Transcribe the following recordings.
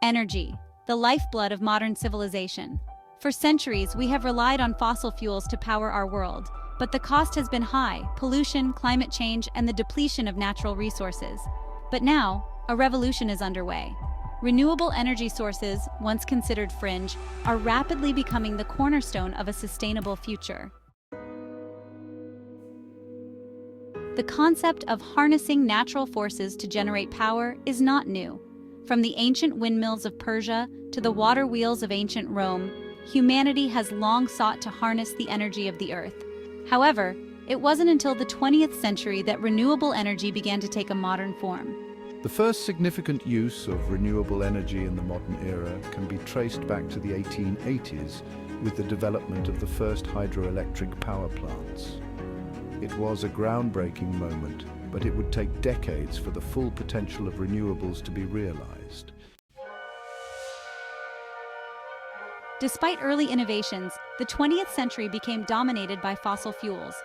Energy, the lifeblood of modern civilization. For centuries, we have relied on fossil fuels to power our world, but the cost has been high: pollution, climate change, and the depletion of natural resources. But now, a revolution is underway. Renewable energy sources, once considered fringe, are rapidly becoming the cornerstone of a sustainable future. The concept of harnessing natural forces to generate power is not new. From the ancient windmills of Persia to the water wheels of ancient Rome, humanity has long sought to harness the energy of the earth. However, it wasn't until the 20th century that renewable energy began to take a modern form. The first significant use of renewable energy in the modern era can be traced back to the 1880s with the development of the first hydroelectric power plants. It was a groundbreaking moment, but it would take decades for the full potential of renewables to be realized. Despite early innovations, the 20th century became dominated by fossil fuels.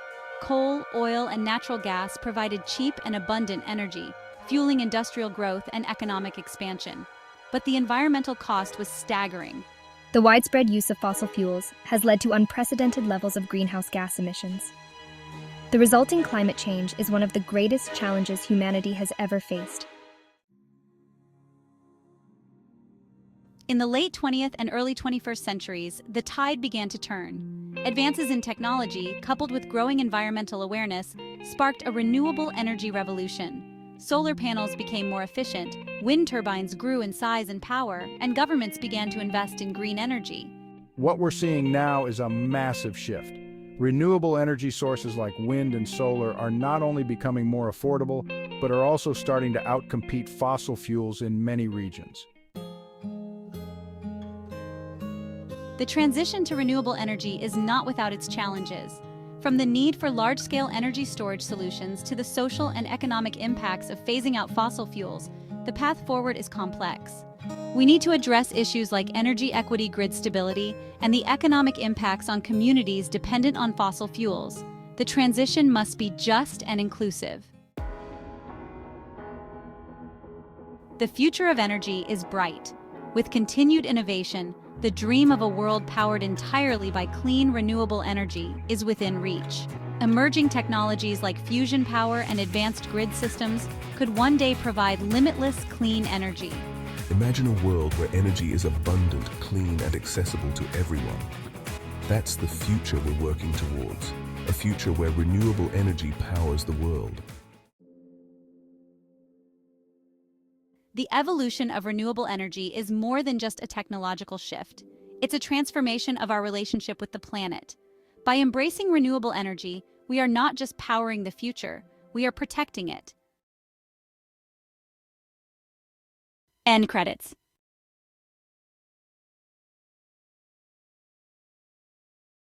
Coal, oil, and natural gas provided cheap and abundant energy, fueling industrial growth and economic expansion. But the environmental cost was staggering. The widespread use of fossil fuels has led to unprecedented levels of greenhouse gas emissions. The resulting climate change is one of the greatest challenges humanity has ever faced. In the late 20th and early 21st centuries, the tide began to turn. Advances in technology, coupled with growing environmental awareness, sparked a renewable energy revolution. Solar panels became more efficient, wind turbines grew in size and power, and governments began to invest in green energy. What we're seeing now is a massive shift. Renewable energy sources like wind and solar are not only becoming more affordable, but are also starting to outcompete fossil fuels in many regions. The transition to renewable energy is not without its challenges. From the need for large-scale energy storage solutions to the social and economic impacts of phasing out fossil fuels, the path forward is complex. We need to address issues like energy equity, grid stability, and the economic impacts on communities dependent on fossil fuels. The transition must be just and inclusive. The future of energy is bright. With continued innovation, the dream of a world powered entirely by clean, renewable energy is within reach. Emerging technologies like fusion power and advanced grid systems could one day provide limitless clean energy. Imagine a world where energy is abundant, clean, and accessible to everyone. That's the future we're working towards, a future where renewable energy powers the world. The evolution of renewable energy is more than just a technological shift. It's a transformation of our relationship with the planet. By embracing renewable energy, we are not just powering the future, we are protecting it. End credits.